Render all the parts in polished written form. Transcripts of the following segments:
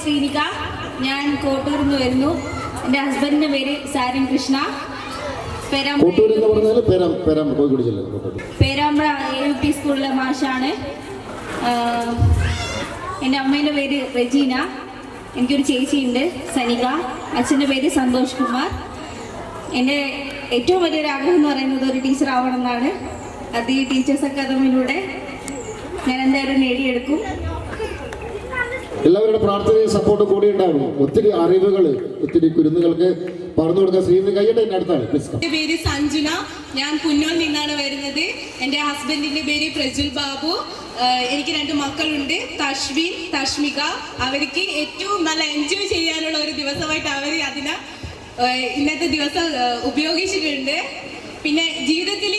ശ്രീനിക. ഞാൻ കോട്ടൂരിൽ നിന്ന് വരുന്നു. എൻ്റെ ഹസ്ബൻഡിൻ്റെ പേര് സാരൻ കൃഷ്ണ. പേരാമ്പ്ര AUP സ്കൂളിലെ മാഷാണ്. എൻ്റെ അമ്മേൻ്റെ പേര് റെജീന. എനിക്കൊരു ചേച്ചിയുണ്ട് സനിക. അച്ഛൻ്റെ പേര് സന്തോഷ് കുമാർ. എൻ്റെ ഏറ്റവും വലിയൊരു ആഗ്രഹം എന്ന് പറയുന്നത് ഒരു ടീച്ചർ ആവണം എന്നാണ്. അത് ഈ ടീച്ചേഴ്സ് അക്കാദമിയിലൂടെ ഞാൻ എന്തായാലും നേടിയെടുക്കും. എല്ലാവരുടെ പ്രാർത്ഥനയും സപ്പോർട്ടും കൂടി ഉണ്ടാകും. ഒത്തിരി അറിവുകൾ, ഒത്തിരി കുരുന്നുകൾക്ക് പറഞ്ഞു കൊടുക്കാൻ ശ്രീനി കയ്യട്ടെ. അടുത്താണ്. എൻ്റെ പേര് സഞ്ജുന. ഞാൻ പുന്നോൽ നിന്നാണ് വരുന്നത്. എൻ്റെ ഹസ്ബൻഡിൻ്റെ പേര് പ്രജുൽ ബാബു. എനിക്ക് 2 മക്കളുണ്ട്, തശ്വിൻ, തഷ്മിക. അവർക്ക് ഏറ്റവും നല്ല എൻജോയ് ചെയ്യാനുള്ള ഒരു ദിവസമായിട്ട് അവർ ഇന്നത്തെ ദിവസം ഉപയോഗിച്ചിട്ടുണ്ട്. പിന്നെ ജീവിതത്തിൽ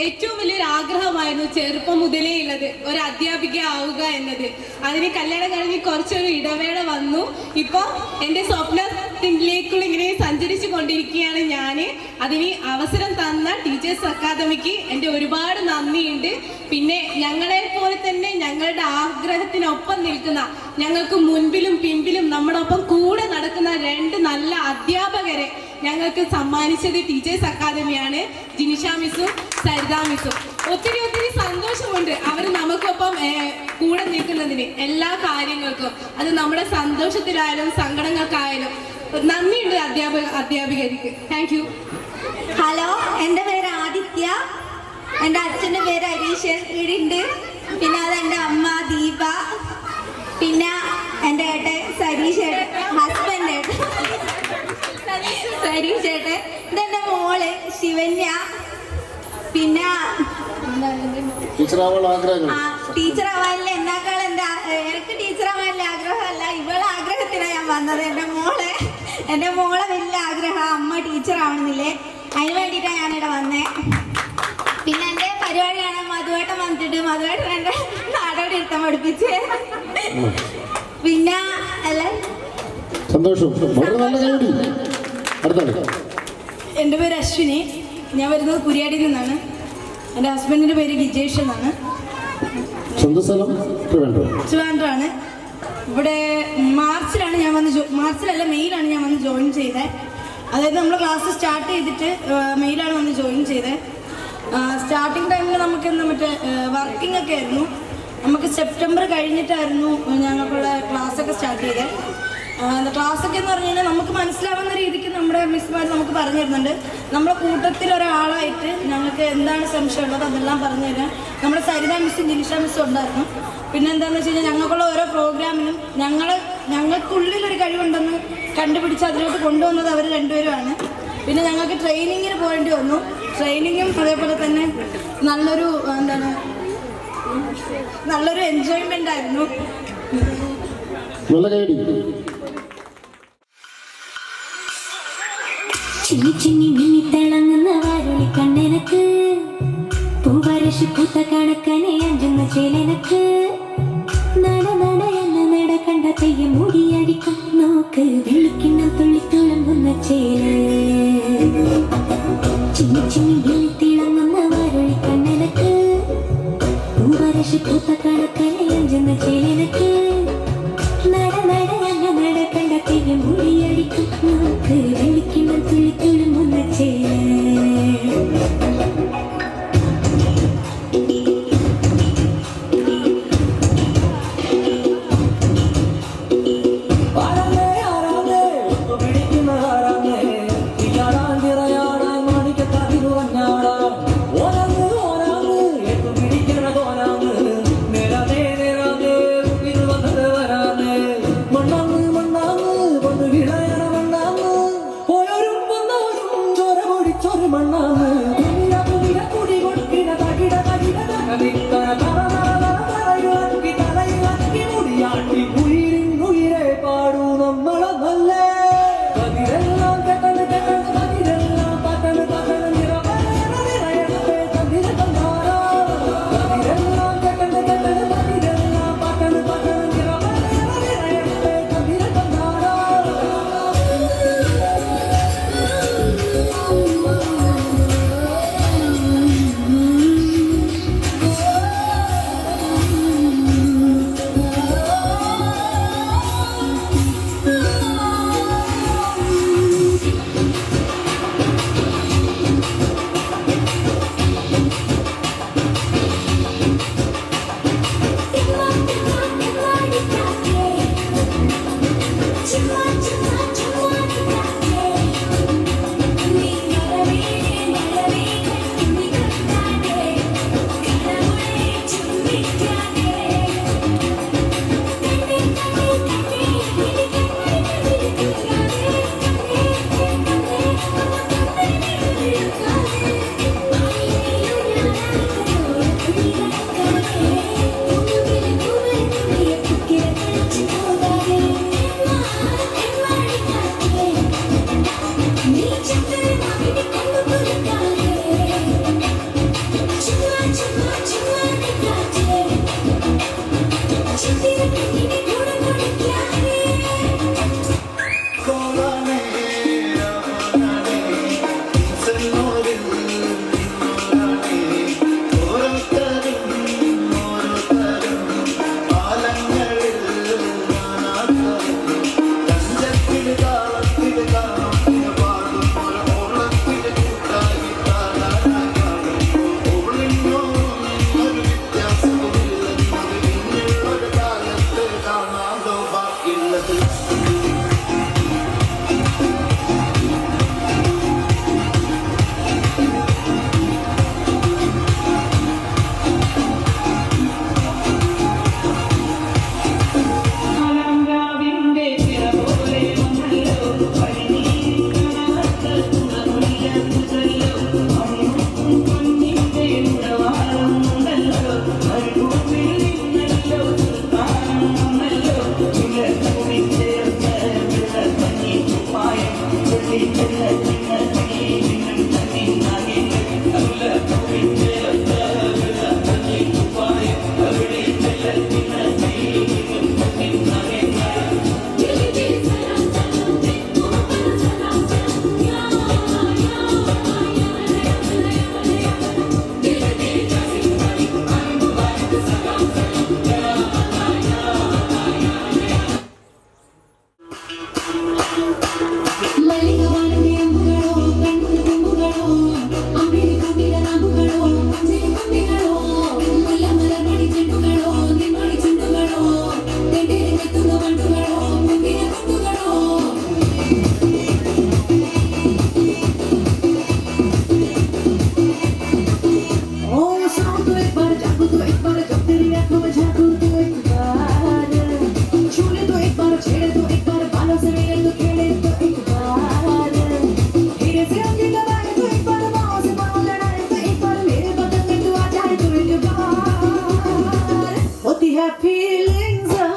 ഏറ്റവും വലിയൊരു ആഗ്രഹമായിരുന്നു ചെറുപ്പം മുതലേ ഉള്ളത് ഒരു അധ്യാപിക ആവുക എന്നത്. അതിന് കല്യാണം കഴിഞ്ഞ് കുറച്ചൊരു ഇടവേള വന്നു. ഇപ്പോൾ എൻ്റെ സ്വപ്നത്തിലേക്കുള്ള ഇങ്ങനെ സഞ്ചരിച്ചു കൊണ്ടിരിക്കുകയാണ് ഞാൻ. അതിന് അവസരം തന്ന ടീച്ചേഴ്സ് അക്കാദമിക്ക് എൻ്റെ ഒരുപാട് നന്ദിയുണ്ട്. പിന്നെ ഞങ്ങളെ പോലെ തന്നെ ഞങ്ങളുടെ ആഗ്രഹത്തിനൊപ്പം നിൽക്കുന്ന, ഞങ്ങൾക്ക് മുൻപിലും പിൻപിലും നമ്മളൊപ്പം കൂടെ നടക്കുന്ന 2 നല്ല അധ്യാപകരെ ഞങ്ങൾക്ക് സമ്മാനിച്ചത് ടീച്ചേഴ്സ് അക്കാദമിയാണ്, ജിനിഷ മിസ്സും സരിത മിസ്സും. ഒത്തിരി സന്തോഷമുണ്ട് അവർ നമുക്കൊപ്പം കൂടെ നിൽക്കുന്നതിന്, എല്ലാ കാര്യങ്ങൾക്കും. അത് നമ്മുടെ സന്തോഷത്തിലായാലും സങ്കടങ്ങൾക്കായാലും നന്ദിയുണ്ട് അധ്യാപികർക്ക്. Thank you. ഹലോ, എൻ്റെ പേര് ആദിത്യ. എൻ്റെ അച്ഛൻ്റെ പേര് ഹരീഷൻ ഇവിടെയുണ്ട്. പിന്നെ അത് എൻ്റെ അമ്മ ദീപ. പിന്നെ എൻ്റെ ഏട്ടൻ സരീഷേട്ടൻ, ഹസ്ബൻഡ് ഏട്ടൻ സരീഷേട്ടൻ. ഇതെൻ്റെ മോള് ശിവന്യ. പിന്നെ ടീച്ചർ ആവാനില്ല. എന്നാക്കാൾ എനിക്ക് ടീച്ചർ ആവാനില്ല ആഗ്രഹമല്ല, ഇവളെ ആഗ്രഹത്തിനാണ് ഞാൻ വന്നത്. എൻ്റെ മോളെ വലിയ ആഗ്രഹം അമ്മ ടീച്ചർ ആവണമെന്നില്ലേ, അതിന് വേണ്ടിയിട്ടാണ് ഞാനിവിടെ വന്നേ. പിന്നെ എൻ്റെ പരിപാടിയാണ് മധുവേട്ടൻ വന്നിട്ട്, മധുവേട്ടൻ എൻ്റെ നാടോടി ഇരുത്തം പഠിപ്പിച്ച്. പിന്നെ എൻ്റെ പേര് അശ്വിനി. ഞാൻ വരുന്നത് കുരിയാടിയിൽ നിന്നാണ്. എൻ്റെ ഹസ്ബൻഡിൻ്റെ പേര് ഗിജേഷ് എന്നാണ്. ട്രിവാൻഡ്രമാണ്. ഇവിടെ മാർച്ചിലാണ് ഞാൻ വന്ന് മെയിലാണ് ഞാൻ വന്ന് ജോയിൻ ചെയ്തത്. അതായത് നമ്മൾ ക്ലാസ് സ്റ്റാർട്ട് ചെയ്തിട്ട് മെയിലാണ് വന്ന് ജോയിൻ ചെയ്തത്. സ്റ്റാർട്ടിങ് ടൈമിൽ നമുക്ക് മറ്റേ വർക്കിംഗ് ഒക്കെ ആയിരുന്നു. നമുക്ക് സെപ്റ്റംബർ കഴിഞ്ഞിട്ടായിരുന്നു ഞങ്ങൾക്കുള്ള ക്ലാസ്സൊക്കെ സ്റ്റാർട്ട് ചെയ്തത്. ക്ലാസ്സൊക്കെ എന്ന് പറഞ്ഞു കഴിഞ്ഞാൽ നമുക്ക് മനസ്സിലാവുന്ന രീതിക്ക് നമ്മുടെ മിസ്സുമാർ നമുക്ക് പറഞ്ഞു തരുന്നുണ്ട്. നമ്മുടെ കൂട്ടത്തിൽ ഒരാളായിട്ട് ഞങ്ങൾക്ക് എന്താണ് സംശയമുള്ളത് അതെല്ലാം പറഞ്ഞു തരാൻ നമ്മുടെ സരിത മിസ്സും ജിനിഷ മിസ്സും ഉണ്ടായിരുന്നു. പിന്നെ എന്താണെന്ന് വെച്ച് കഴിഞ്ഞാൽ ഞങ്ങൾക്കുള്ള ഓരോ പ്രോഗ്രാമിനും ഞങ്ങൾക്കുള്ളിലൊരു കഴിവുണ്ടെന്ന് കണ്ടുപിടിച്ച് അതിലോട്ട് കൊണ്ടുവന്നത് അവർ 2 പേരുമാണ്. പിന്നെ ഞങ്ങൾക്ക് ട്രെയിനിങ്ങിന് പോകേണ്ടി വന്നു. ട്രെയിനിങ്ങും അതേപോലെ തന്നെ നല്ലൊരു എൻജോയ്മെൻ്റ് ആയിരുന്നു. ചിന്നി ചിന്നി മിന്നി തിളങ്ങുന്ന വാരുളി കണ്ണെനക്ക്, പൂവരശി പൂത്ത കണക്കനെ അഞ്ചുന്ന ചേലനക്ക്, നട നട എന്ന നട കണ്ട തെയ്യം മുടിയടിക്കും നോക്ക്, വെള്ളിക്കിണ്ണം തുള്ളി തുളുമ്പുന്ന ചേല്. ചിന്നി ചിന്നി മിന്നി തിളങ്ങുന്ന വാരുളി കണ്ണെനക്ക്, പൂവരശി പൂത്ത കണക്കനെ അഞ്ചുന്ന ചേലനക്ക്, നട നട എന്ന നട കണ്ട തെയ്യം മുടിയടിക്കും നോക്ക്, വെള്ളിക്കിണ്ണം തുള്ളി തുളുമ്പുന്ന ചേല്.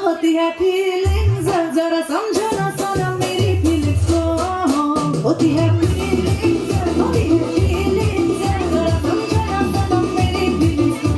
होती है फीलिंग्स जरा समझो ना सनम मेरी फीलिंग्स को होती है फीलिंग्स जरा समझो ना सनम मेरी फीलिंग्स को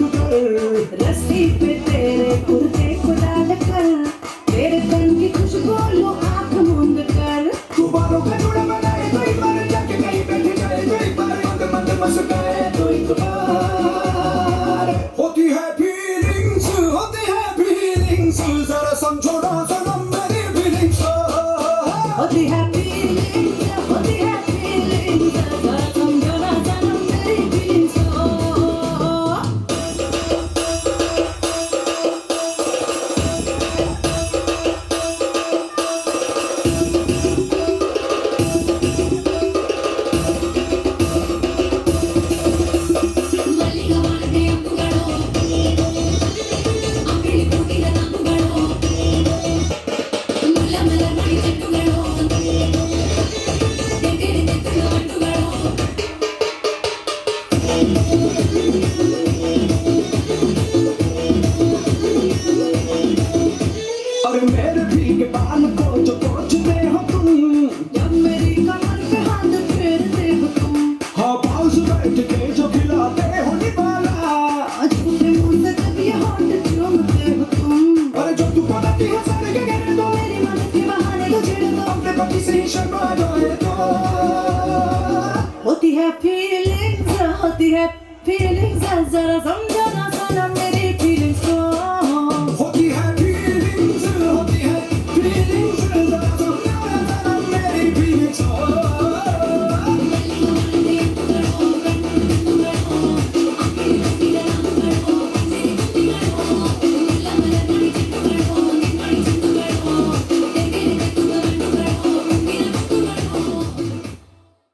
रस्सी पे तेरे कुर्ते को डाल कर तेरे तन की खुशबू लो आँख मूंद कर गुब्बारों का जोड़ा बनाए तो एक बार जाके कहीं बैठ जाए तो एक बार मंद मंद मुस्काए तो एक बार होती है फीलिंग्स जरा समझो ना सनम मेरी फीलिंग्स होती है फीलिंग्स जरा समझो ना सनम मेरी फीलिंग्स और मेरे भीगे बाल को जो पोंछते हो तुम जब मेरी कमर पे हाथ फेरते हो तुम हाँ पास बैठ के जो खिलाते हो निवाला झूठे मुंह से जब ये होठ चूमते हो तुम अरे जो तू बनाती है सारे के कहने दो मेरी मन के बहाने तो छेड़ दो अपने पति से ही शर्मा जाए तो होती है फीलिंग्स जरा समझो ना सनम मेरी